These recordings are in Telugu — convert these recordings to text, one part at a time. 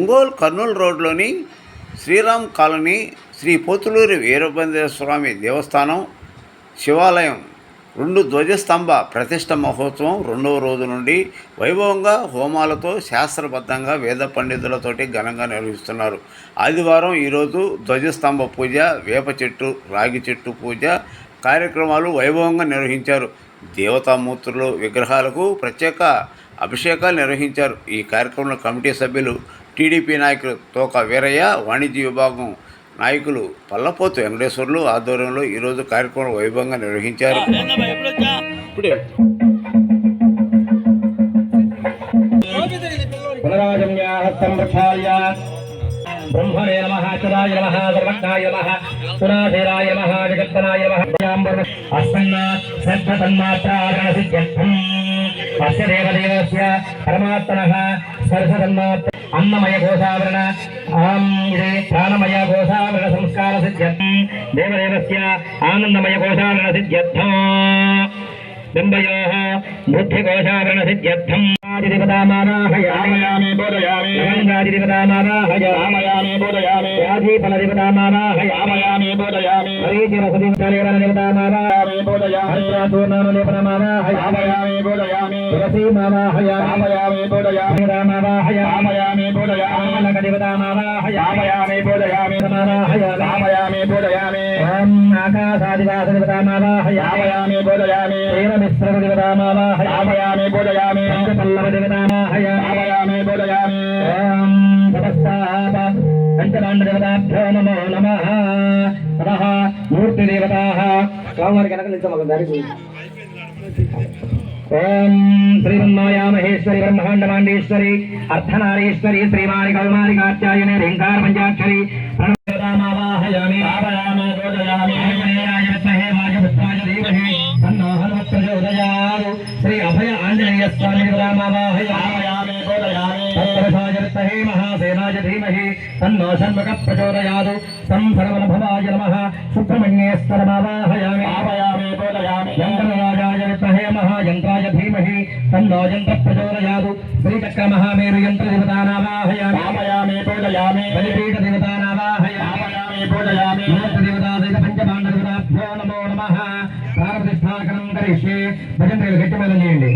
ఒంగోలు కర్నూలు రోడ్లోని శ్రీరామ్ కాలనీ శ్రీ పోతులూరి వీరభద్ర స్వామి దేవస్థానం శివాలయం 2 ధ్వజస్తంభ ప్రతిష్ఠ మహోత్సవం 2వ రోజు నుండి వైభవంగా హోమాలతో శాస్త్రబద్ధంగా వేద పండితులతోటి ఘనంగా నిర్వహిస్తున్నారు. ఆదివారం ఈరోజు ధ్వజస్తంభ పూజ, వేప చెట్టు, రాగి చెట్టు పూజ కార్యక్రమాలు వైభవంగా నిర్వహించారు. దేవతామూర్తులు విగ్రహాలకు ప్రత్యేక అభిషేకాలు నిర్వహించారు. ఈ కార్యక్రమంలో కమిటీ సభ్యులు, టీడీపీ నాయకులు తోక వీరయ్య, వాణిజ్య విభాగం నాయకులు పల్లపోతు వెంకటేశ్వర్లు ఆధ్వర్యంలో ఈరోజు కార్యక్రమం వైభవంగా నిర్వహించారు. బ్రహ్మణే నమః చరాయ నమః సర్వజ్ఞాయ నమః సునాధీరాయ నమః జగత్తనాయ నమః అస్మన్నాత్ సర్వతన్మాత్రాగణసిద్ధ్యర్థం అస్య దేవదేవస్య పరమాత్మనః సర్వతన్మాత్ర అన్నమయ కోశావరణ ఇదే ప్రాణమయ కోశావరణ సంస్కార సిద్ధ్యర్థం దేవదేవస్య ఆనందమయ కోశావరణ సిద్ధ్యర్థం బింబయోః బుద్ధికోశావరణ సిద్ధ్యర్థం ఆదిదేవతామారాహయామి బోధయామి ఆదిదేవతామారాహయామి బోధయామి ఆదిఫలదేవతామారాహయామి బోధయామి హరిచరసదేవతామారాహయామి బోధయామి పూర్ణామలేపనమారాహయామి బోధయామి తులసీమారాహయామి బోధయామి రామారాహయామి బోధయామి లకదేవతామారాహయామి బోధయామి మారాహయామి బోధయామి ఓం ఆకాశాదివాసదేవతామారాహయామి బోధయామి మిశ్రదేవతామారాహయామి బోధయామి పల్లవదేవతామారాహయామి బోధయామి ఓం తపస్సాప పంచపాండదేవతాభ్యో నమో నమః తతః మూర్తిదేవతాః స్వామివారి కనుక నిత్యం దారికి ఓం శ్రీమన్మాయా మహేశ్వరి బ్రహ్మాండమాండేశ్వరి అర్ధనారీశ్వరి శ్రీవారి కౌమారి కాత్యాయని రేంకార పంచాక్షరి ప్రణవదేవతామావాహయామి ఆవయామి బోధయామి ఆంజనేయాయ విద్మహే వాయుపుత్రాయ ధీమహి తన్నో హనుమత్ ప్రచోదయాత్ శ్రీ అభయ ఆంజనేయ స్వామి దేవతామావాహయామి బోధయామి తత్పురుషాయ విద్మహే మహాసేనాయ ధీమహి తన్నో షణ్ముఖ ప్రచోదయాత్ తం సర్వభవాయ నమః సుబ్రహ్మణ్యేశ్వరమావాహయామి ఆవయామి బోధయామి యంత్రరాజాయ విద్మహే మహాయంత్రాయ ధీమహి తన్నో యంత్ర ప్రచోదయాత్ శ్రీచక్ర మహామేరు యంత్ర దేవతానావాహయామి ఆవయామి బోధయామి బలిపీఠ దేవతానావాహయామి బోధయామి మూర్తిదేవతాసహిత పంచపాండదేవతాభ్యో నమో నమః ప్రాణప్రతిష్ఠాకరం కరిష్యే భజంత్రులు గట్టిమేళం చేయండి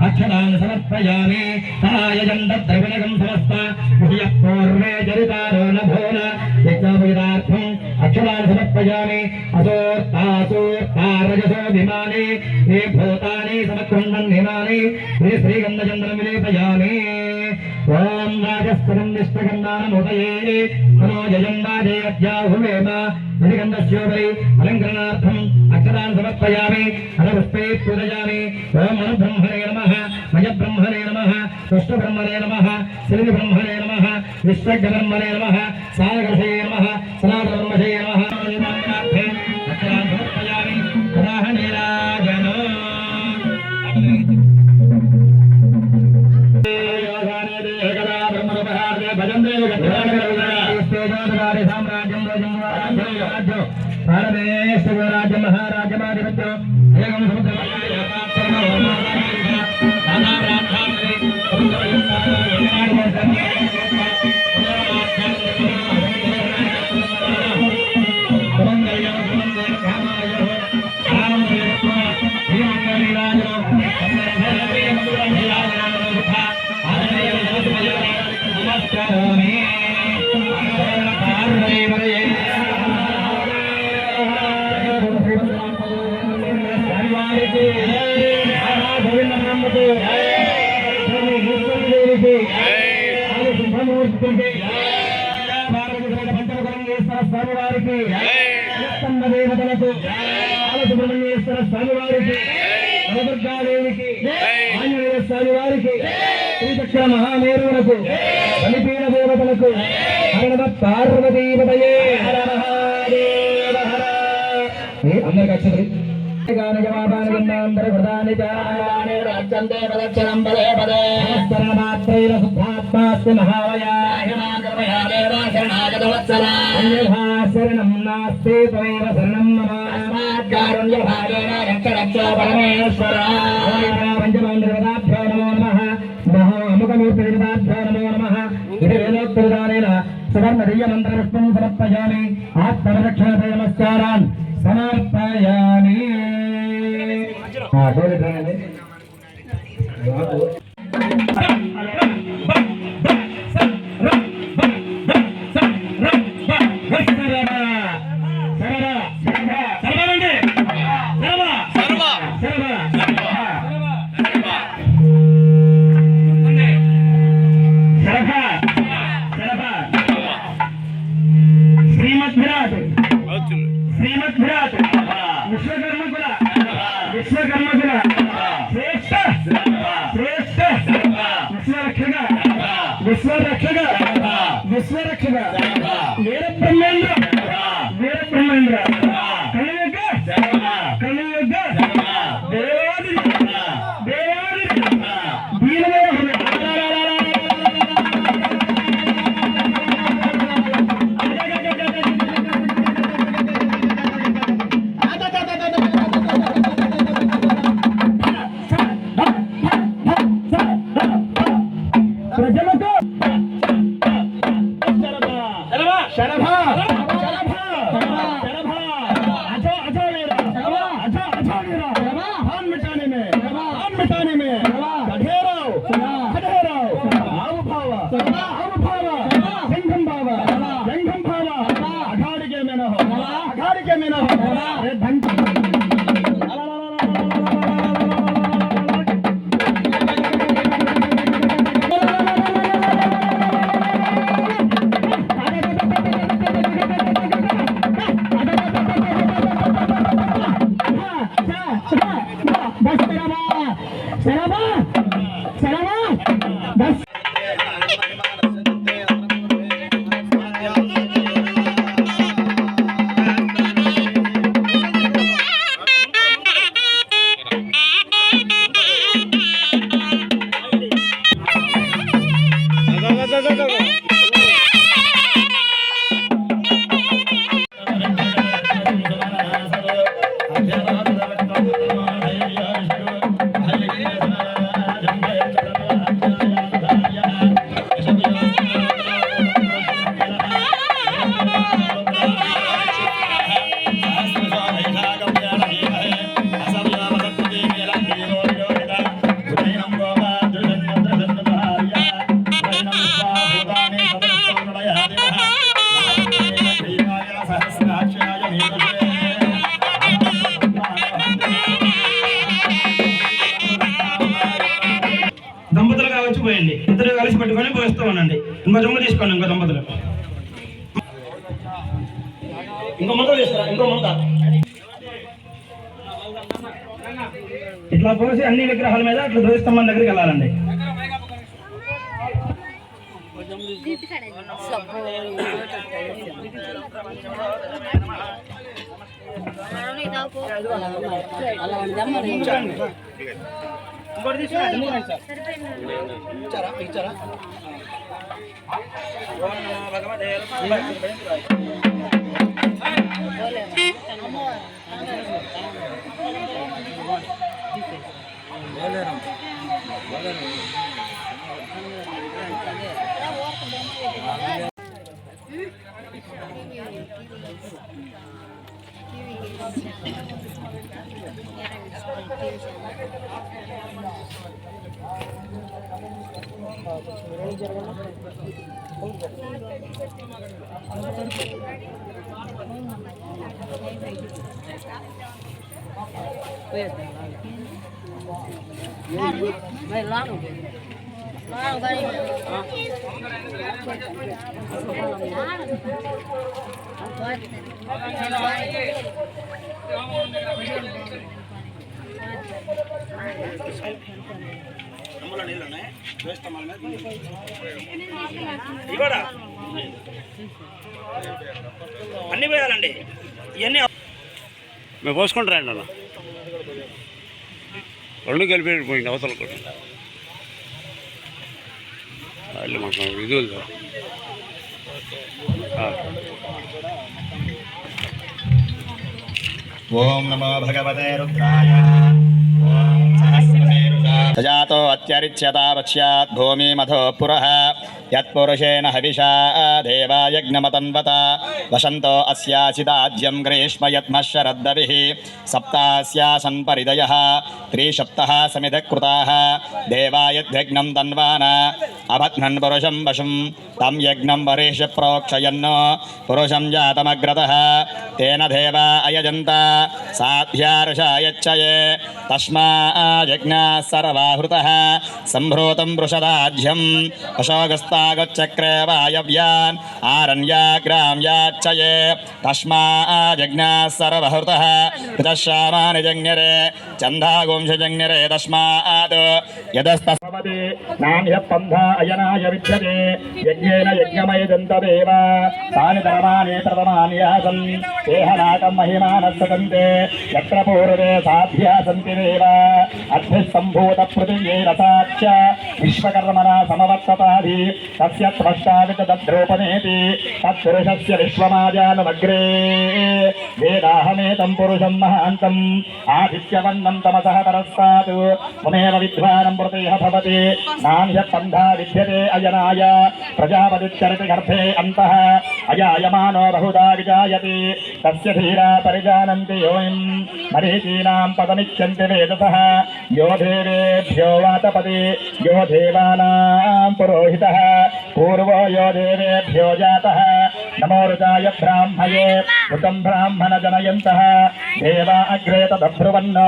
అక్షరాన్ సమర్పయామి సహాయజం తద్రవిణగం సమస్త విషయ పూర్వే చరితారో నభోన యజ్ఞోపయుధార్థం అక్షరాన్ సమర్పయామి అసోర్తాసోర్తారజసో విమానే ఏ భూతాని సమక్రుండన్ నిమాని ఏ శ్రీగంధచంద్రం విలేపయామి ఓం రాజస్వరం నిష్ఠగంధానముదయే మనోజయం వాజయజ్యాహువేమ శ్రీగంధస్యోపరి అలంకరణార్థం అక్షరాన్ సమర్పయామి అనపుష్పే పూజయామి ఓం అనుబ్రహ్మణే నమః మయబ్రహ్మణే నమః కృష్ణబ్రహ్మణే నమః శ్రీబ్రహ్మణే నమః విశ్వబ్రహ్మణే నమః సాగరసే నమః సనాతనబ్రహ్మణే నమః అక్షరాన్ సమర్పయామి రాహనీరాజనో భారతదేశరాజ్య మహారాజ్యమాధిపత్యం ఏకం స్వామివారికి దేవతలకు బాలసుబ్రహ్మణ్యేశ్వర స్వామి వారికి నవదుర్గాదేవికి ఆంజనేయ స్వామి వారికి శ్రీచక్ర మహామేరువులకు బలిపీడ దేవతలకు హర పార్వతీపతయే హర మహాదేవ హర. అందరికి అక్షతలు గానజమాపానగంధాంతర ప్రధాని చాని రాజ్యంతే ప్రదక్షిణం పదే పదే నమస్కరమాత్రైన శుద్ధాత్మాస్తి మహావయాశరణం నాస్తి త్వమేవ శరణం మమ కారుణ్యభావేన రక్ష రక్ష పరమేశ్వర పంచమాంధ్రపదాభ్యో నమో నమః మహాముఖమూర్తిపదాభ్యో నమో నమః ఇది వేదోక్తవిధానేన సువర్ణదియ్యమంత్రపుష్పం సమర్పయామి ఆత్మరక్షణతే నమస్కారాన్ సమర్పయామి. విశ్వకర్మకుల శ్రేష్ఠ శ్రేష్ఠ విశ్వరక్షక విశ్వరక్షక విశ్వరక్షక వీరబ్రహ్మేంద్ర వీరబ్రహ్మేంద్ర కలియుగ కలియుగ దేవాది దేవాది దీనదేవ ప్రజలకు దంపతులుగా వచ్చి పోయండి. ఇద్దరు కలిసి పట్టుకొని పోస్తూ ఉండండి. ఇంకో జమ్ము తీసుకోండి. ఇంకో దంపతులు ఇంకో ముంత తీస్తారా? ఇంకో ముంత ఇట్లా పోసి అన్ని విగ్రహాల మీద అట్లా ధ్వజస్తంభం దగ్గరికి వెళ్ళాలండి. Vai lá, não. ఇవ్వడా అన్నీ పోయాలండి ఇవన్నీ మేము పోసుకుంటారండి అన్న రెండు కలిపి పోయింది అవతల కూడా ಅಲ್ಲಿ ಮಾಡ್ಕೊಂಡು ಇದು ಇಲ್ಲ ఓం నమో భగవతే రుద్రాయ ఓం సహస్రశీర్షా తజాతో అత్యరిచ్యతావచ్యాత్ భూమిమథో పురః యత్పురుషేణ హవిషా దేవాయజ్ఞమతన్వత వసంతో అస్యాసిదాజ్యం గ్రీష్మ యత్మశరద్దవిః సప్తాస్యాసన్ పరిదయః త్రిసప్తః సమిధకృతాః దేవాయద్యజ్ఞం తన్వాన అబధ్నన్ పురుషం వశం తం యజ్ఞం వరేష ప్రోక్షయన్నో పురుషం జాతమగ్రతః తేన దేవా అయజంత సాధ్యార్షాయచ్చయే తస్మాజ్ఞా సర్వాహృతః సంభ్రూతం వృషదాజ్యం అశోగస్తాగచ్చక్రే వాయవ్యాన్ ఆరణ్యాగ్రామ్యాచ్చయే తస్మాజ్ఞా సర్వహృతః ఋతశ్యామాని జజ్ఞరే చందాగుంశజజ్ఞరే తస్మాత్ యదస్తస్మది నాణ్యపంధా అయనాయ విద్యతే యజ్ఞేన యజ్ఞమయజంతదేవ తాని ధర్మాణి ప్రథమాన్యాసం దేహనాకం మహిమానస్సతంతే యత్ర పూర్వే సాధ్యా సంతి దేవ అద్భిస్సంభూత పృథివ్యై రసాచ్చ విశ్వకర్మణ సమవర్తతాది తస్య త్వష్టావితద్రూపనేతి తత్పురుషస్య విశ్వమాజానమగ్రే వేదాహమేతం పురుషం మహాంతం ఆదిత్యవన్నం తమసః పరస్తాత్ త్వమేవ విద్వానం ప్రతిహ భవతి నాణ్యపంధా విద్యతే అయనాయ ప్రజాపతిశ్చరతి గర్భే అంతః అయాయమానో బహుదా విజాయతి తస్య ధీరా పరిజానంతి యోనిం మరీచీనాం పదమిచ్చంతి వేదసః యో దేవేభ్యో వాతపతి యో దేవానాం పురోహితః పూర్వో యో దేవేభ్యో జాతః నమో రుజాయ బ్రాహ్మయే ఋతం బ్రాహ్మణ జనయంతః దేవా అగ్రే తదబ్రువన్న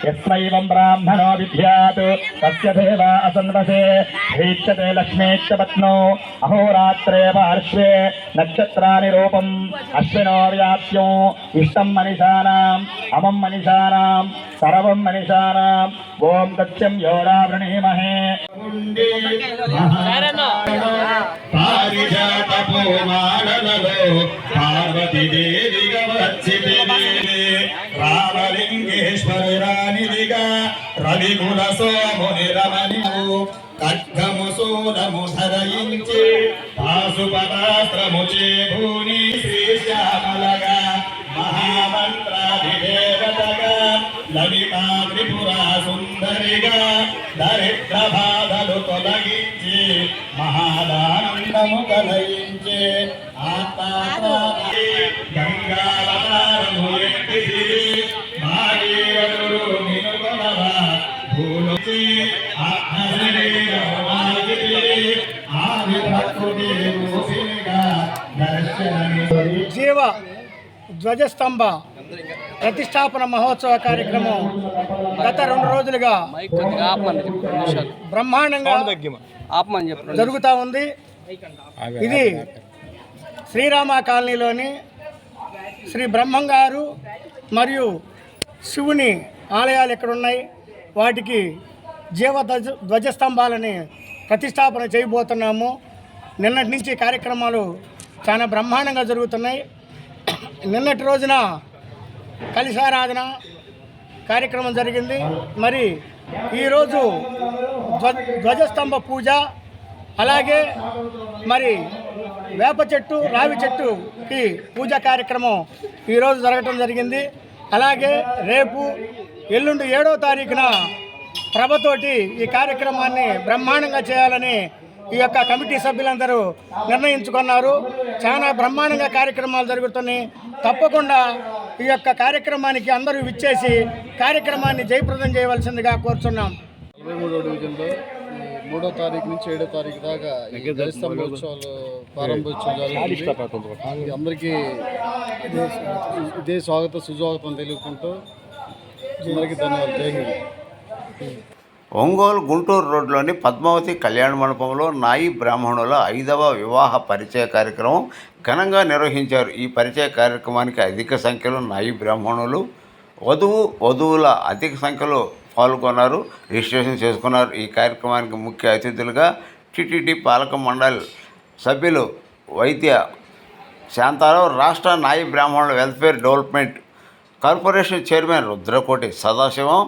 యస్మైవం బ్రాహ్మణో విద్యాత్ తస్య దేవా అసన్వసే హ్రీచ్యతే లక్ష్మీశ్చ పత్నో అహోరాత్రే పార్శ్వే నక్షత్రాని రూపం అశ్వినో వ్యాప్యం ఇష్టం మనిషానాం అమం మనిషానాం సర్వం మనిషానాం ఓం తత్యం యోడా వృణీమహే పారిజాత పూమాలలో పార్వతీదేవిగా వచ్చితే రామలింగేశ్వరురానిదిగా రవికుల సోముని రమణివు ఖడ్గము సూనము ధరయించి పాశుపతాస్త్రము చేభూని శ్రీశ్యామలగా మహామంత్రాధిదేవతగా లలితా త్రిపురా సుందరిగా దరిద్ర బాధలు తొలగించి మహాదానందము కలయించే ఆత్మాత్రాది గంగావతారము ఎత్తిది భాగీరథుడు నినుకొనవా భూలోకి జీవ ధ్వజస్తంభ ప్రతిష్టాపన మహోత్సవ కార్యక్రమం గత 2 రోజులుగా బ్రహ్మాండంగా జరుగుతూ ఉంది. ఇది శ్రీరామ కాలనీలోని శ్రీ బ్రహ్మంగారు మరియు శివుని ఆలయాలు ఎక్కడ ఉన్నాయి, వాటికి జీవ ధ్వజస్తంభాలని ప్రతిష్టాపన చేయబోతున్నాము. నిన్నటి నుంచి కార్యక్రమాలు చాలా బ్రహ్మాండంగా జరుగుతున్నాయి. నిన్నటి రోజున కలిశారాధన కార్యక్రమం జరిగింది. మరి ఈరోజు ధ్వజస్తంభ పూజ, అలాగే మరి వేప చెట్టు రావి చెట్టుకి పూజా కార్యక్రమం ఈరోజు జరగటం జరిగింది. అలాగే రేపు ఎల్లుండి 7వ తారీఖున ప్రభతోటి ఈ కార్యక్రమాన్ని బ్రహ్మాండంగా చేయాలని ఈ యొక్క కమిటీ సభ్యులందరూ నిర్ణయించుకున్నారు. చాలా బ్రహ్మాండంగా కార్యక్రమాలు జరుగుతున్నాయి. తప్పకుండా ఈ యొక్క కార్యక్రమానికి అందరూ విచ్చేసి కార్యక్రమాన్ని జయప్రదం చేయవలసిందిగా కోరుతున్నాం. 23వ డివిజన్లో 3వ తారీఖు నుంచి 7వ తారీఖు దాకా ఈ ధ్వజస్తంభోత్సవాలు ప్రారంభోత్సవం జరుగుతుంది. అందరికీ ఇదే స్వాగతం సుస్వాగతం తెలుపుకుంటూ అందరికీ ధన్యవాదాలు. జై హింద్. ఒంగోలు గుంటూరు రోడ్లోని పద్మావతి కళ్యాణ మండపంలో నాయి బ్రాహ్మణుల 5వ వివాహ పరిచయ కార్యక్రమం ఘనంగా నిర్వహించారు. ఈ పరిచయ కార్యక్రమానికి అధిక సంఖ్యలో నాయి బ్రాహ్మణులు, వధువుల అధిక సంఖ్యలో పాల్గొన్నారు, రిజిస్ట్రేషన్ చేసుకున్నారు. ఈ కార్యక్రమానికి ముఖ్య అతిథులుగా టీటీడీ పాలక మండలి సభ్యులు వైద్య శాంతారావు, రాష్ట్ర నాయి బ్రాహ్మణుల welfare development corporation chairman Rudrakoti Sadasivam,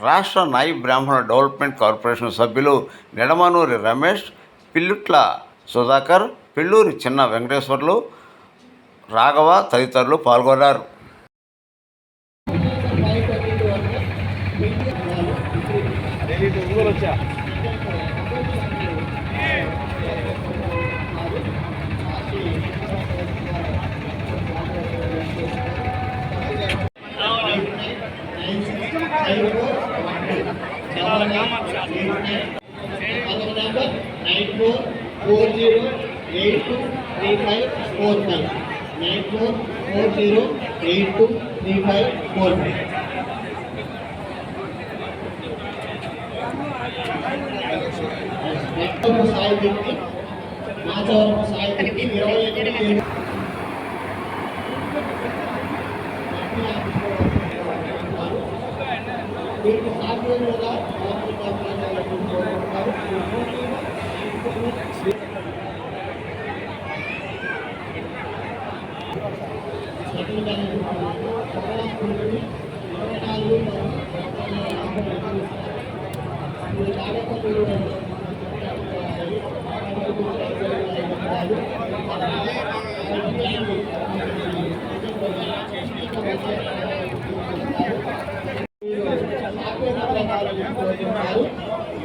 రాష్ట్ర నాయి బ్రాహ్మణ డెవలప్మెంట్ కార్పొరేషన్ సభ్యులు నిడమనూరి రమేష్, పిల్లుట్ల సుధాకర్, పిల్లూరి చిన్న వెంకటేశ్వర్లు, రాఘవ తదితరులు పాల్గొన్నారు.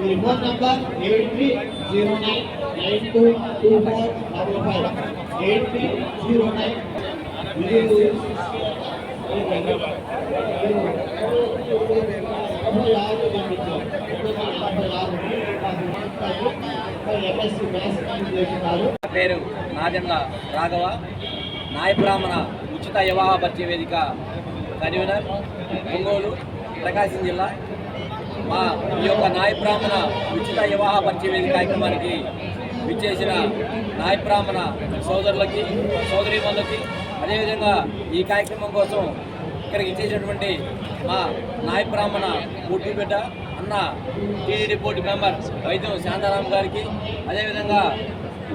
రిమోట్ నంబర్ 8309922455 8309 పేరు నాదెండ్ల రాఘవ, నాయ బ్రాహ్మణ ఉచిత వివాహ పరిచయ వేదిక కన్వీనర్, ఒంగోలు, ప్రకాశం జిల్లా. మా ఈ యొక్క నాయ బ్రాహ్మణ ఉచిత వివాహ పరిచయ వేదిక కార్యక్రమానికి విచ్చేసిన నాయ బ్రాహ్మణ సోదరులకి, సోదరీమణులకి, అదేవిధంగా ఈ కార్యక్రమం కోసం ఇక్కడికి ఇచ్చేసినటువంటి మా నాయ బ్రాహ్మణ పూర్తి బిడ్డ అన్న టీడీడీ బోర్డు మెంబర్ వైద్యం శాంతారాం గారికి, అదేవిధంగా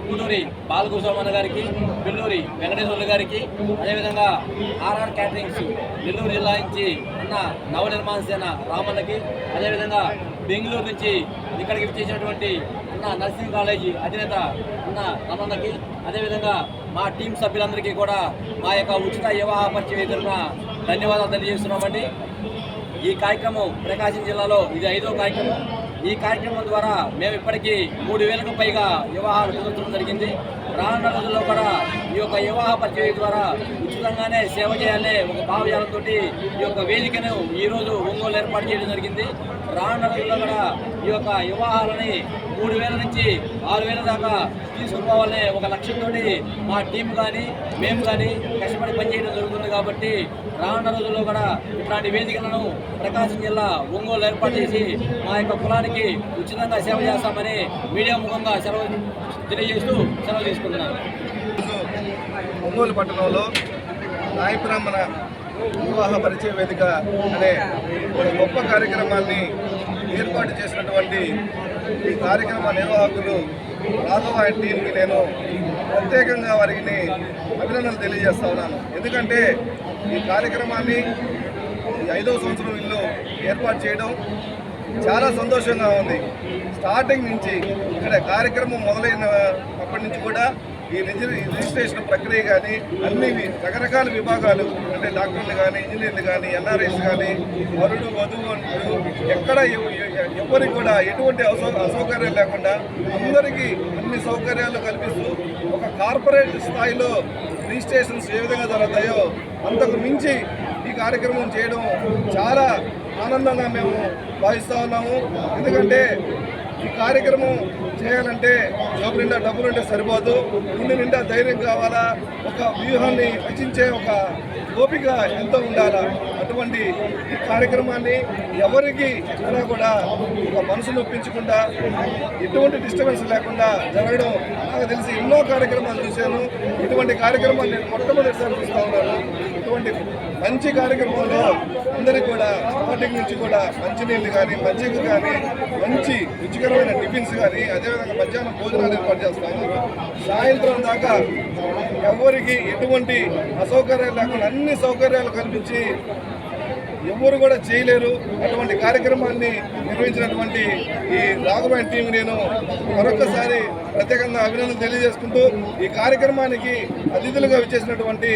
గుంటూరి బాలకుసోమన్న గారికి, పిల్లూరి వెంకటేశ్వర్లు గారికి, అదేవిధంగా ఆర్ఆర్ క్యాటరింగ్స్ నెల్లూరు జిల్లా నుంచి అన్న నవనిర్మాణ సేన రామన్నకి, అదేవిధంగా బెంగళూరు నుంచి ఇక్కడికి చేసినటువంటి అన్న నర్సింగ్ కాలేజీ అధినేత అన్న రమణకి, అదేవిధంగా మా టీం సభ్యులందరికీ కూడా మా యొక్క ఉచిత వివాహ పరిచయ తరఫున ధన్యవాదాలు తెలియజేస్తున్నామండి. ఈ కార్యక్రమం ప్రకాశం జిల్లాలో ఇది 5వ కార్యక్రమం. ఈ కార్యక్రమం ద్వారా మేము ఇప్పటికీ 3000కు పైగా వివాహాలు కుదర్చడం జరిగింది. రానున్న రోజుల్లో కూడా ఈ యొక్క వివాహ పరిచయ ద్వారా ఉచితంగానే సేవ చేయాలనే ఒక భావజాలంతో ఈ యొక్క వేదికను ఈరోజు ఒంగోలు ఏర్పాటు చేయడం జరిగింది. రానున్న రోజుల్లో కూడా ఈ యొక్క వివాహాలని 3000 నుంచి 6000 దాకా తీసుకుపోవాలనే ఒక లక్ష్యంతో మా టీం కానీ మేము కానీ కష్టపడి పనిచేయడం జరుగుతుంది. కాబట్టి రానున్న రోజుల్లో కూడా ఇట్లాంటి వేదికలను ప్రకాశం జిల్లా ఒంగోలు ఏర్పాటు చేసి మా యొక్క కులానికి ఉచితంగా సేవ చేస్తామని మీడియా ముఖంగా తెలియజేస్తూ సెలవు తీసుకుంటున్నాను. ఒంగోలు పట్టణంలో నాయ బ్రాహ్మణ వివాహ పరిచయ వేదిక అనే ఒక గొప్ప కార్యక్రమాన్ని ఏర్పాటు చేసినటువంటి ఈ కార్యక్రమ నిర్వాహకులు రాఘవ అండ్ టీంకి నేను ప్రత్యేకంగా వారికి అభినందనలు తెలియజేస్తా ఉన్నాను. ఎందుకంటే ఈ కార్యక్రమాన్ని ఈ 5వ సంవత్సరం ఇల్లు ఏర్పాటు చేయడం చాలా సంతోషంగా ఉంది. స్టార్టింగ్ నుంచి ఇక్కడ కార్యక్రమం మొదలైన అప్పటి నుంచి కూడా ఈ రిజిస్ట్రేషన్ ప్రక్రియ కానీ అన్ని రకరకాల విభాగాలు అంటే డాక్టర్లు కానీ, ఇంజనీర్లు కానీ, ఎన్ఆర్ఐస్ కానీ, వరుడు వధువు అంటూ ఎక్కడ ఎవరికి కూడా ఎటువంటి అసౌకర్యాలు లేకుండా అందరికీ అన్ని సౌకర్యాలు కల్పిస్తూ ఒక కార్పొరేట్ స్థాయిలో రిజిస్ట్రేషన్స్ ఏ విధంగా జరుగుతాయో అంతకు మించి ఈ కార్యక్రమం చేయడం చాలా ఆనందంగా మేము భావిస్తూ ఉన్నాము. ఎందుకంటే ఈ కార్యక్రమం చేయాలంటే జోబు నిండా డబ్బులు ఉంటే సరిపోదు, గుండె నిండా ధైర్యం కావాలా, ఒక వ్యూహాన్ని రచించే ఒక ఓపిక ఎంతో ఉండాలా. అటువంటి ఈ కార్యక్రమాన్ని ఎవరికి కూడా ఒక మనసు నొప్పించకుండా ఎటువంటి డిస్టర్బెన్స్ లేకుండా జరగడం నాకు తెలిసి ఎన్నో కార్యక్రమాలు చూశాను. ఇటువంటి కార్యక్రమాలు నేను మొట్టమొదటిసారి చూస్తూ ఉన్నాను. ఇటువంటి మంచి కార్యక్రమంలో అందరికీ కూడా స్టార్టింగ్ నుంచి కూడా మంచినీళ్ళు కానీ మజ్జిగ కానీ మంచి రుచికరమైన టిఫిన్స్ కానీ అదేవిధంగా మధ్యాహ్నం భోజనాలు ఏర్పాటు చేస్తూ ఉన్నారు. సాయంత్రం దాకా ఎవరికి ఎటువంటి అసౌకర్యాలు లేకుండా అన్ని సౌకర్యాలు కల్పించి ఎవరు కూడా చేయలేరు. అటువంటి కార్యక్రమాన్ని నిర్వహించినటువంటి ఈ రాఘవన్ టీం నేను మరొకసారి ప్రత్యేకంగా అభినందనలు తెలియజేసుకుంటూ ఈ కార్యక్రమానికి అతిథులుగా విచ్చేసినటువంటి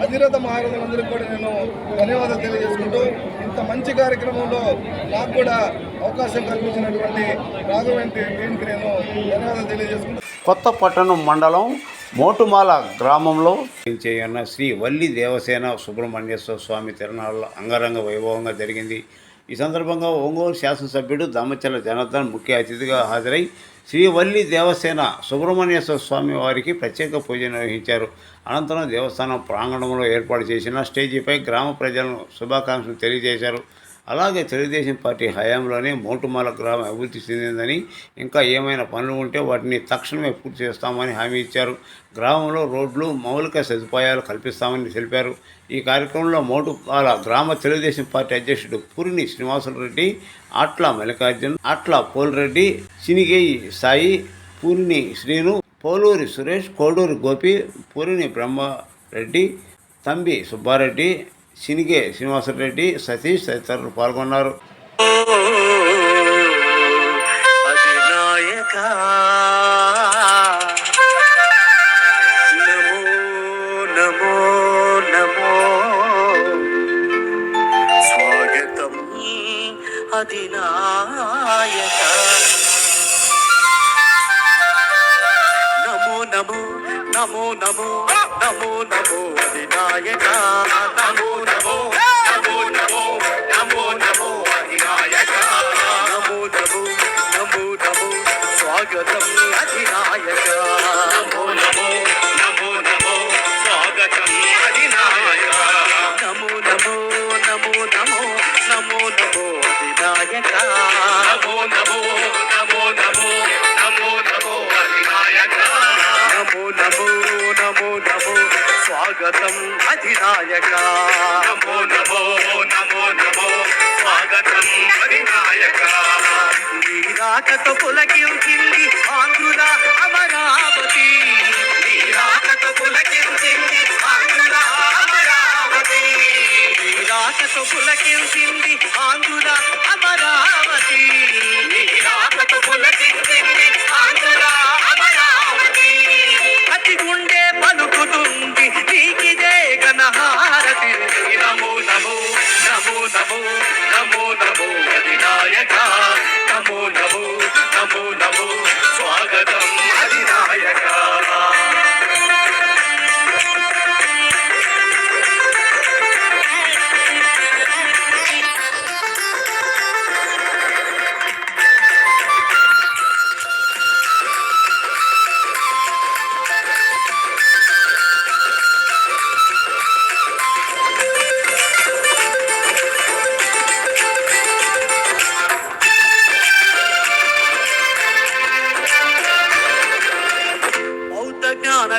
అధిరథ మహారథులందరికీ కూడా నేను ధన్యవాదాలు తెలియజేసుకుంటూ ఇంత మంచి కార్యక్రమంలో నాకు కూడా అవకాశం కల్పించినటువంటి రాఘవన్ టీంకి నేను ధన్యవాదాలు తెలియజేసుకుంటూ కొత్తపట్టణం మండలం మోటుమాల గ్రామంలో చేయన్న శ్రీ వల్లి దేవసేన సుబ్రహ్మణ్యేశ్వర స్వామి తిరునాళ్ళ అంగరంగ వైభవంగా జరిగింది. ఈ సందర్భంగా ఒంగోలు శాసనసభ్యుడు దామచర్ల జనార్దన్ ముఖ్య అతిథిగా హాజరై శ్రీ వల్లి దేవసేన సుబ్రహ్మణ్యేశ్వర స్వామి వారికి ప్రత్యేక పూజ నిర్వహించారు. అనంతరం దేవస్థానం ప్రాంగణంలో ఏర్పాటు చేసిన స్టేజీపై గ్రామ ప్రజలను శుభాకాంక్షలు తెలియజేశారు. అలాగే తెలుగుదేశం పార్టీ హయాంలోనే మోటుమాల గ్రామం అభివృద్ధి చెందిందని, ఇంకా ఏమైనా పనులు ఉంటే వాటిని తక్షణమే పూర్తి చేస్తామని హామీ ఇచ్చారు. గ్రామంలో రోడ్లు మౌలిక సదుపాయాలు కల్పిస్తామని తెలిపారు. ఈ కార్యక్రమంలో మోటుమాల గ్రామ తెలుగుదేశం పార్టీ అధ్యక్షుడు పూరిని శ్రీనివాసులరెడ్డి, ఆట్ల మల్లికార్జున్, ఆట్ల పోల్రెడ్డి, సినిగేయి సాయి, పూరిని శ్రీను, పోలూరి సురేష్, కోడూరి గోపి, పూరిని బ్రహ్మారెడ్డి, తంబి సుబ్బారెడ్డి, సినిగే శ్రీనివాసరెడ్డి, సతీష్ తదితరులు పాల్గొన్నారు. స్వాగతం అధినాయక, నమో నమో నమో నమో నమో నమో అధినాయక, నమో నమో నమో నమో నమో నమో అధినాయక, నమో నమో నమో నమో స్వాగతం అధినాయక, నమో నమో నమో నమో స్వాగతం అధినాయక, నమో నమో నమో నమో నమో నమో అధినాయక, నమో నమో నమో నమో నమో నమో అధినాయక, నమో నమో నమో నమో స్వాగతం అధినాయక, నమో నమో నమో నమో స్వాగతం అధినాయక. నీరాకతో పులకించింది ఆంధ్రుల అమరావతి, నీరాకతో పులకించింది ఆంధ్రుల అమరావతి, నీరాకతో పులకించింది ఆంధ్రుల అమరావతి, నీరాకతో పులకించింది ఆంధ్రుల అమరావతి, అతి గుండె పలుకుతుంది నీకిదే గణహారతి, నమో నమో నమో నమో నమో నమో అధినాయక, నమో నమో నమో నమో స్వాగతం అధినాయక.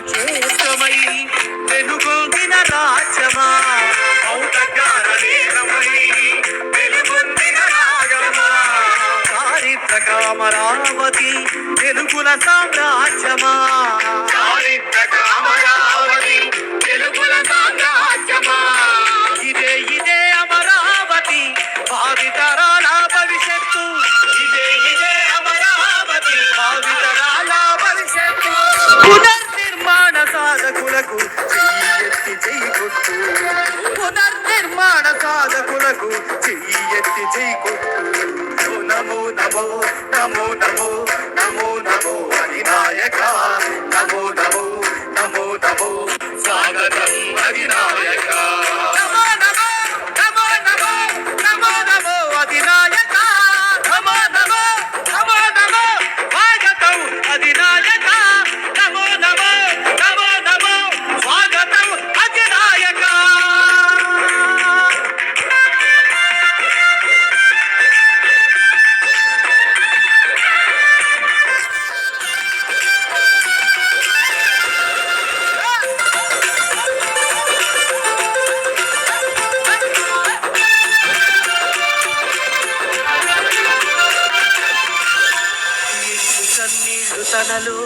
క్షేత్రమై వెలుగొందిన రాజ్యమా, ఔతజ్ఞాన నేరమై వెలుగొందిన రాగమా, చారిత్రక అమరావతి వెలుగుల సామ్రాజ్యమా, చారిత్రక అమరావతి వెలుగుల సామ్రాజ్యమా, ఇదే ఇదే అమరావతి భావితరాల భవిష్యత్తు, ఇదే ఇదే అమరావతి భావితరాల భవిష్యత్తు. పునర్నిర్మాణ సాధకులకు చెయ్యెత్తి చెయ్యి కొట్టు, పునర్నిర్మాణ సాధకులకు చెయ్యెత్తి చెయ్యి కొట్టు, నమో నమో నమో నమో నమో నమో అధినాయక, నమో నమో నమో నమో స్వాగతం అధినాయక, నమో నమో నమో నమో నమో నమో అధినాయక, నమో నమో నమో నమో స్వాగతం అధినాయక, నమో నమో నమో నమో స్వాగతం అధినాయక. తనలో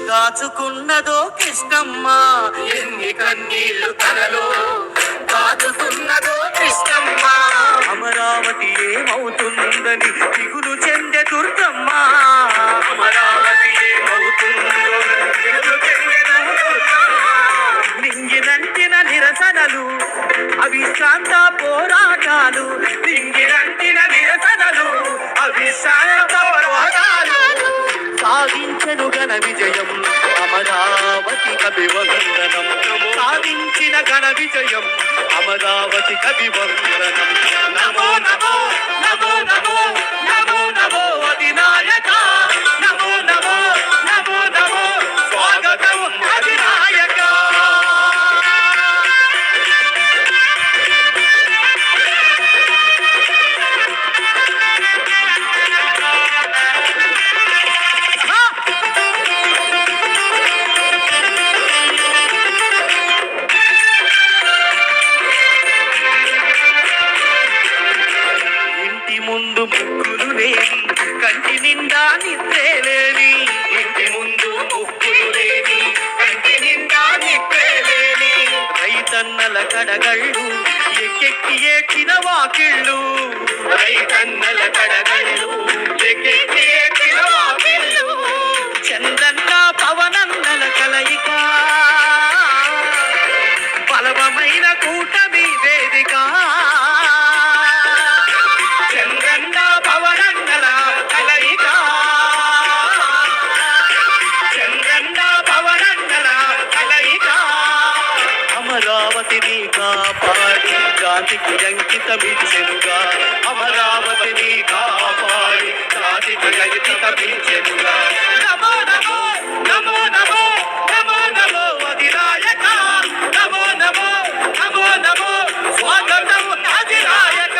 దాచుకున్నదో కృష్ణమ్మ, ఎన్ని కన్నీళ్లు తనలో దాచుకున్నదో కృష్ణమ్మ. అమరావతి ఏమవుతుందని దిగులు చెందే దుర్గమ్మ, అమరావతి ఏమవుతుందో దిగులు చెందే దుర్గమ్మ. నింగినంటిన నిరసనలు అవిశ్రాంత పోరాటాలు, నింగినంటిన నిరసనలు అవిశ్రాంత పోరాటాలు సాధించను ఘన విజయం అమరావతి కవివందనం, సాధించిన ఘన విజయం అమరావతి కవివందనం. నమో నమో నమో నమో నమో నమో అధినాయక, నమో నమో నమో నమో స్వాగతం అధినాయక. ముందు ముక్కులు లేని కంటి నిండా నిద్రేలేని, ఇంటి ముందు ముక్కులు లేని కంటి నిండా నిద్రేలేని, రైతన్నల కడగళ్ళు ఎక్కెక్కి ఏడ్చిన వాకిళ్ళు, రైతన్నల కడగళ్ళు ఎక్కెక్కి ఏడ్చిన వాకిళ్ళు, చంద్రన్న పవనన్నల కలయిక బలమైన కూటమి వేదిక, చంద్రన్న పవనన్నల కలయిక, చంద్రన్న పవనన్నల కలయిక. అమరావతిని కాపాడి జాతికి అంకితమిచ్చెనుగా, అమరావతిని కాపాడి జాతికి అంకితమిచ్చెనుగా. నమో నమో నమో నమో నమో నమో అధినాయక, నమో నమో నమో నమో స్వాగతం అధినాయక.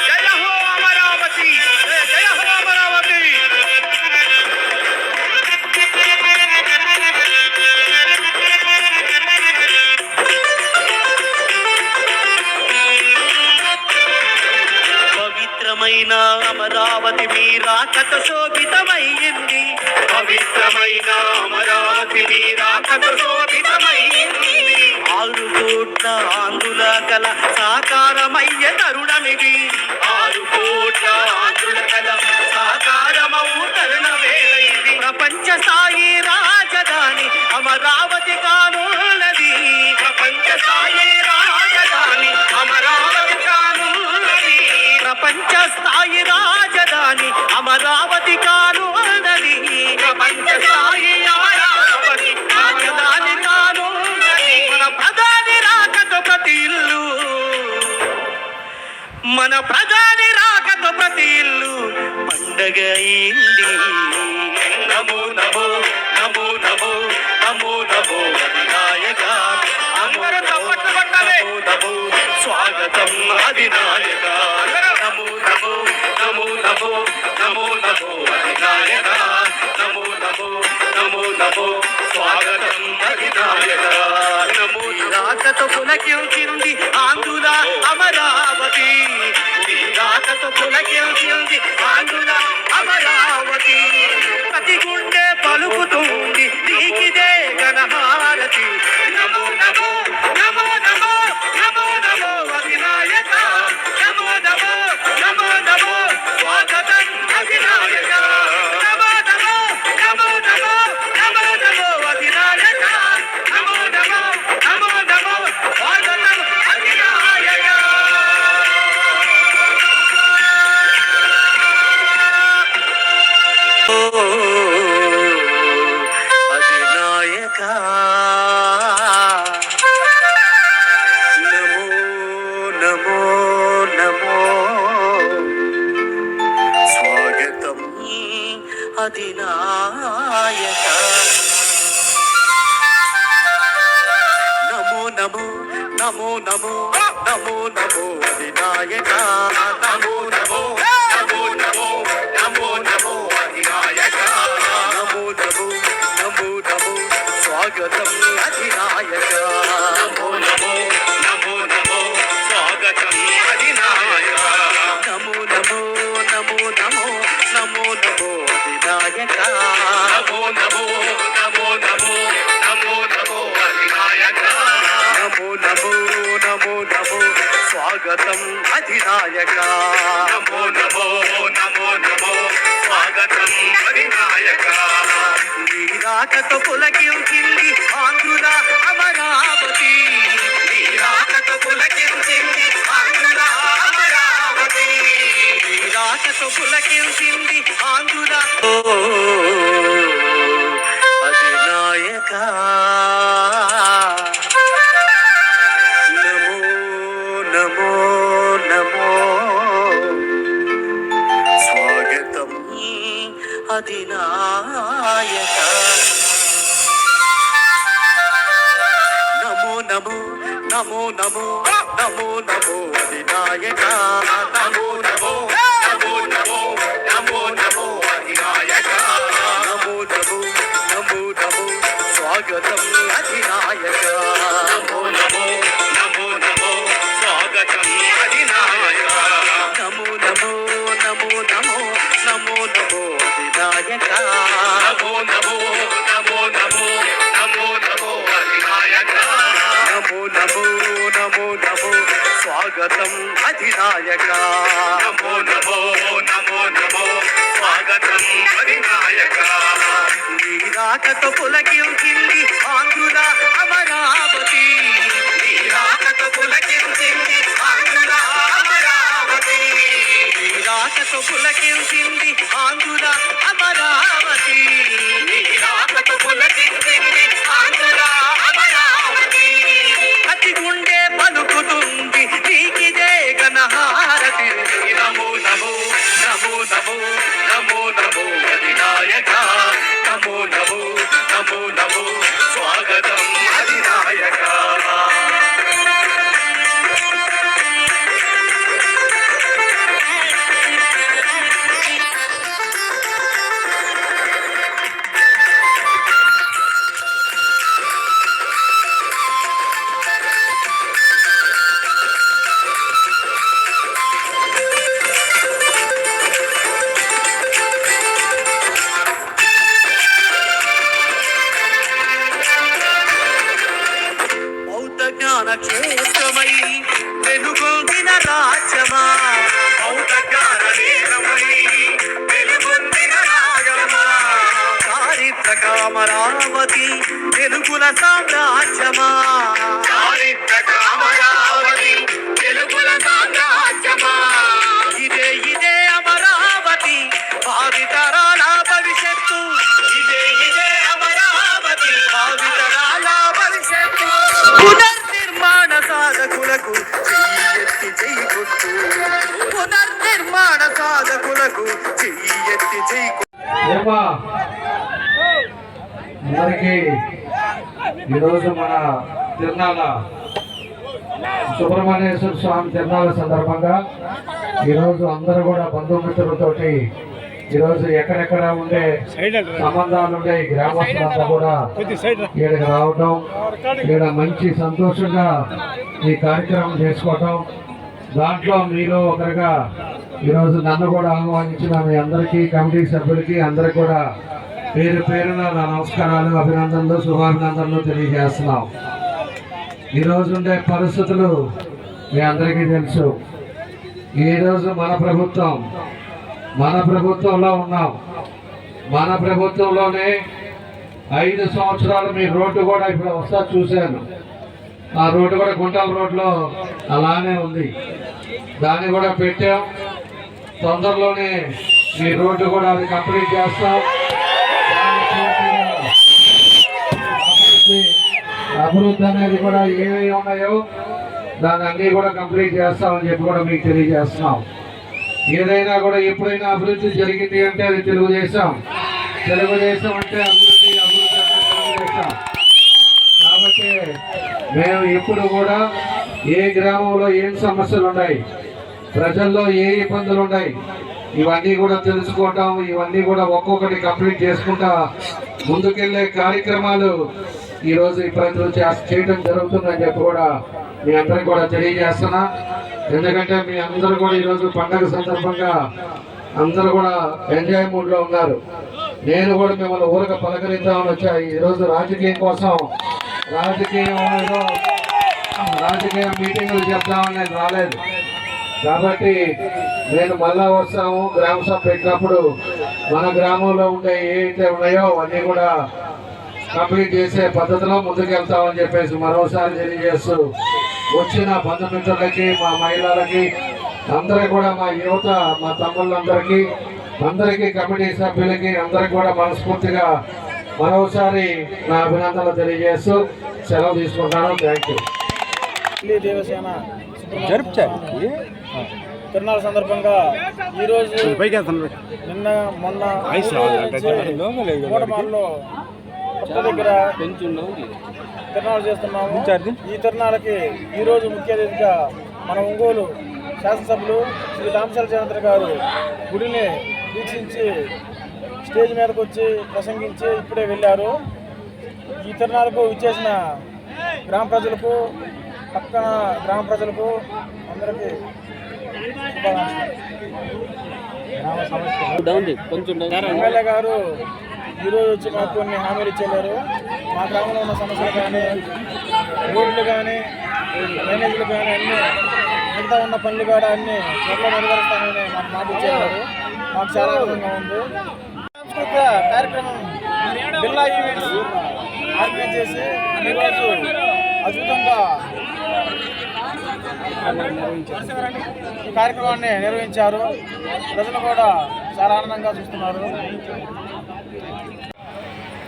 జయ హో అమరావతి, జయ హో అమరావతి. పవిత్రమైన అమరావతి మీరాకత శోభితమైంది, పవిత్రమైన అమరావతి మీరాకత శోభితమైంది. 6 కోట్ల ఆంధ్రుల కల సాకారమయ్య తరుణమిది, 6 కోట్ల ఆంధ్రుల కల సాకారమౌ తరుణవేళ ఇది. ప్రపంచ స్థాయి రాజధాని అమరావతి కానున్నది, ప్రపంచ స్థాయి రాజధాని అమరావతి కానున్నది, ప్రపంచ స్థాయి రాజధాని అమరావతి కానున్నది, ప్రపంచ స్థాయి అమరావతి రాజధాని కానున్నది. మన ప్రధాని రాకతో ప్రతి ఇల్లు, మన ప్రధాని రాకతో ప్రతి ఇల్లు పండగ అయింది. నమో నమో నమో నమో నమో నమో అధినాయక, అందరూ తప్పట్లు కొట్టాలి. నమో స్వాగతం అధినాయక, నమో నమో నమో నమో నమో నమో అధినాయక, నమో నమో నమో నమో స్వాగతం అధినాయక. నమో రాకతో పులకించింది ఆంధ్రుల అమరావతి, రాకతో పులకించింది ఆంధ్రుల అమరావతి. ప్రతి గుండె పలుకుతుంది నీకిదే ఘనహారతి. నమో నమో నమో నమో నమో నమో అధినాయక, నమో నమో నమో నమో స్వాగతం అధినాయక, నమో నమో నమో నమో నమో నమో అధినాయక, నమో నమో నమో నమో స్వాగతం అధినాయక. అధినాయక నమో నమో నమో స్వాగతం అధినాయక. నమో నమో నమో నమో అధినాయక నమో నమో నమో నమో నమో నమో అధినాయక నమో నమో నమో నమో స్వాగతం అధినాయక నమో నమో నమో నమో స్వాగతం అధినాయక నమో నమో నమో నమో నమో నమో అధినాయక నమో నమో నమో నమో నమో నమో అధినాయక నమో నమో నమో నమో స్వాగతం అధినాయక నమో నమో నమో నమో స్వాగతం అధినాయక నీరాకతో పులకించింది ఆంధ్రుల అమరావతి నీరాకతో పులకించింది ఆంధ్రుల అమరావతి నీరాకతో పులకించింది ఆంధ్రుల అధినాయక నమో నమో నమో స్వాగతం అధినాయక నమో నమో నమో నమో నమో నమో అధినాయక నమో నమో నమో నమో నమో నమో అధినాయక నమో నమో నమో నమో స్వాగతం అధినాయక నమో నమో నమో నమో స్వాగతం అధినాయక నమో నమో నమో నమో నమో నమో అధినాయక నమో నమో నమో నమో నమో నమో అధినాయక నమో నమో నమో నమో స్వాగతం అధినాయక నమో నమో నమో నమో స్వాగతం అధినాయక నీరాకతో పులకించింది ఆంధ్రుల అమరావతి నీరాకతో పులకించింది ఆంధ్రుల అమరావతి నీరాకతో పులకించింది ఆంధ్రుల అమరావతి నీరాకతో పులకించింది ఆంధ్రుల అమరావతి అతి గుండె పలుకుతుంది నీకిదే గణహారతి నమో నమో నమో నమో నమో నమో అధినాయక నమో నమో నమో నమో స్వాగతం అధినాయక క్షేత్రమై వెలుగొందిన రాజ్యమా బౌద్ధ జ్ఞాన నేత్రమై వెలుగొందిన రాజమా చారిత్రక అమరావతి తెలుగుల సామ్రాజ్యమా చారిత్రక అమరావతి తెలుగుల సామ్రాజ్యమా ఇదే ఇదే అమరావతి భావితరాల భవిష్యత్తు ఇదే ఇదే అమరావతి భావితరాల భవిష్యత్తు పునర్నిర్మాణ సాధకులకు చెయ్యెత్తి చెయ్యి కొట్టు పునర్నిర్మాణ సాధకులకు చెయ్యెత్తి చెయ్యి అందరికీ ఈరోజు మన తిరునాళ్ళ సుబ్రహ్మణ్యేశ్వర స్వామి తిరునాళ్ళ సందర్భంగా ఈరోజు అందరూ కూడా బంధుమిత్రులతోటి ఈరోజు ఎక్కడెక్కడ ఉండే సంబంధాలు ఉండే గ్రామస్తులంతా కూడా ఇక్కడికి రావటం ఇక్కడ మంచి సంతోషంగా ఈ కార్యక్రమం చేసుకోవటం దాంట్లో మీరు ఒకరిగా ఈరోజు నన్ను కూడా ఆహ్వానించిన మీ అందరికీ కమిటీ సభ్యులకి అందరికీ కూడా పేరు పేరున నా నమస్కారాలు అభినందనలు శుభాభినందనలు తెలియజేస్తున్నాం. ఈరోజు ఉండే పరిస్థితులు మీ అందరికీ తెలుసు. ఈరోజు మన ప్రభుత్వంలో ఉన్నాం. మన ప్రభుత్వంలోనే 5 సంవత్సరాలు మీ రోడ్డు కూడా ఇప్పుడు వస్తా చూశాను. ఆ రోడ్డు కూడా గుంటల రోడ్లో అలానే ఉంది. దాన్ని కూడా పెట్టాం. తొందరలోనే మీ రోడ్డు కూడా అది కంప్లీట్ చేస్తాం. అభివృద్ధి అనేది కూడా ఏమేమి ఉన్నాయో దాన్ని అన్నీ కూడా కంప్లీట్ చేస్తామని చెప్పి కూడా మీకు తెలియజేస్తున్నాం. ఏదైనా కూడా ఎప్పుడైనా అభివృద్ధి జరిగింది అంటే అది తెలుగుదేశం అంటే అభివృద్ధి అంటే తెలుగుదేశం. కాబట్టి మేము ఇప్పుడు కూడా ఏ గ్రామంలో ఏం సమస్యలు ఉన్నాయి, ప్రజల్లో ఏ ఇబ్బందులు ఉన్నాయి, ఇవన్నీ కూడా తెలుసుకోవటం, ఇవన్నీ కూడా ఒక్కొక్కటి కంప్లీట్ చేసుకుంటా ముందుకెళ్లే కార్యక్రమాలు ఈరోజు ఈ ప్రజలు చేయడం జరుగుతుందని చెప్పి కూడా మీ అందరికి కూడా తెలియజేస్తున్నా. ఎందుకంటే మీ అందరూ కూడా ఈరోజు పండగ సందర్భంగా అందరూ కూడా ఎంజాయ్ మూడ్లో ఉన్నారు. నేను కూడా మిమ్మల్ని ఊరక పలకరిద్దామని వచ్చా. ఈరోజు రాజకీయం కోసం రాజకీయ మీటింగులు చెప్దామని నేను రాలేదు. కాబట్టి నేను మళ్ళా వస్తాము. గ్రామ సభ పెట్టినప్పుడు మన గ్రామంలో ఉండే ఏవైతే ఉన్నాయో అవన్నీ కూడా కంప్లీట్ చేసే పద్ధతిలో ముందుకెళ్తామని చెప్పేసి మరోసారి తెలియజేస్తూ, వచ్చిన బంధుమిత్రులకి, మా మహిళలకి, అందరికీ కూడా, మా యువత, మా తమ్ముళ్ళందరికీ, అందరికీ, కమిటీ సభ్యులకి అందరికీ కూడా మనస్ఫూర్తిగా మరోసారి నా అభినందనలు తెలియజేస్తూ సెలవు తీసుకుంటాను. Thank you. దేవసేన తిరునాళ్ళ సందర్భంగా ఈరోజు నిన్న మొన్న కోటమాల్లో కొత్త దగ్గర తిరునాళ్ళు చేస్తున్నాము. ఈ తిరునాళ్ళకి ఈరోజు ముఖ్య అతిథిగా మన ఒంగోలు శాసనసభ్యులు శ్రీ రామచంద్ర జయంత్ర గారు గుడిని వీక్షించి స్టేజ్ మీదకి వచ్చి ప్రసంగించి ఇప్పుడే వెళ్ళారు. ఈ తిరునాళ్ళకు ఇచ్చేసిన గ్రామ ప్రజలకు, పక్కన గ్రామ ప్రజలకు అందరికీ ఎమ్మెల్యే గారు ఈరోజు వచ్చి మాకు కొన్ని హామీలు ఇచ్చేవారు. మా గ్రామంలో ఉన్న సమస్యలు కానీ, రోడ్లు కానీ, డ్రైనేజీలు కానీ అన్నీ, మిగతా ఉన్న పనులు కూడా అన్నీ త్వరలో నెరవేరుస్తామని మాకు మాట ఇచ్చేవారు. మాకు చాలా ఆనందంగా ఉంది. సాంస్కృతిక కార్యక్రమం బిర్లా ఈవెంట్స్ ఆర్గనైజ్ చేసి ఈరోజు అద్భుతంగా ఈ కార్యక్రమాన్ని నిర్వహించారు. ప్రజలు కూడా చాలా ఆనందంగా చూస్తున్నారు.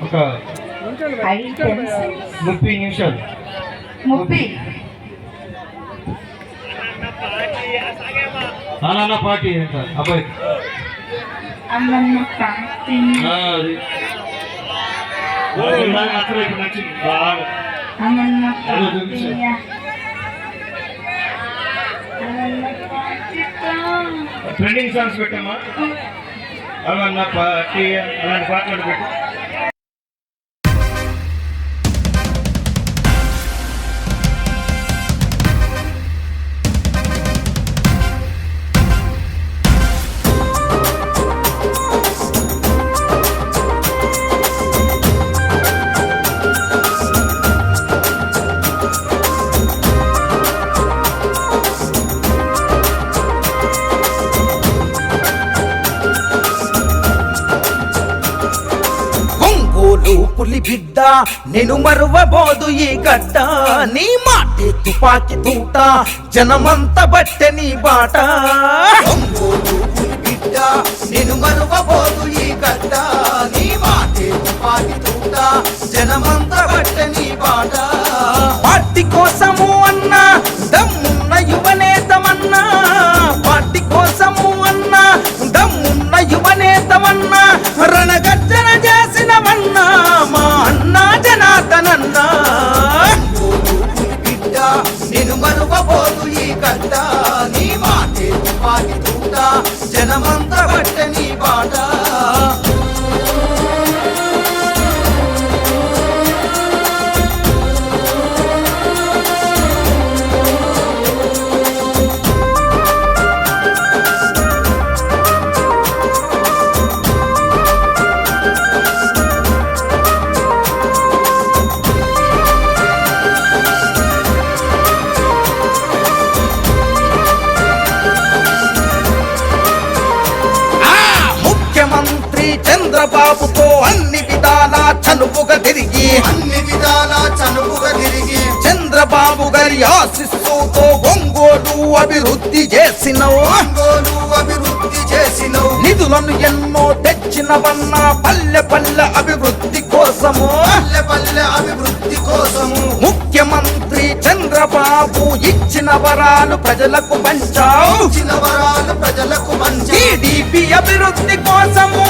ఒక 30 నిమిషాలు అన్న పార్టీ అంటారు అబ్బాయి. ట్రెండింగ్ సాంగ్స్ పెట్టమ్మా. అన్న పార్టీ అలాంటి పాటలు పెట్టు. పులి బిడ్డ నేను మరువబోదు ఈ గడ్డ, నీ మాటే తుపాకి తూట, జనమంత బట్టె నీ బాట. పులి బిడ్డ నేను మరువబోదు ఈ గడ్డ, నీ మాటే తుపాకి తూట, జనమంత బట్టె నీ బాట. పార్టీ కోసము అన్నా దమ్మున్న యువనేతమన్నా, పార్టీ కోసము అన్నా దమ్మున్న యువనేతమన్నా, రణగర్జన చేసినవన్నా మా అన్నా జనార్దనన్నా. బిడ్డ నేను మరువబోదు ఈ గడ్డ, నీ మాటే తుపాకి తూట, జనమంత బట్టె నీ బాట. చంద్రబాబుతో అన్ని విధాలా చనువుగా తిరిగి, చంద్రబాబు గారి ఆశీస్సుతో ఒంగోలు అభివృద్ధి చేసినవు, నిధులను ఎన్నో తెచ్చినవన్నా పల్లె పల్లె అభివృద్ధి కోసము, ముఖ్యమంత్రి చంద్రబాబు ఇచ్చిన వరాలు ప్రజలకు పంచావు, టీడీపీ అభివృద్ధి కోసము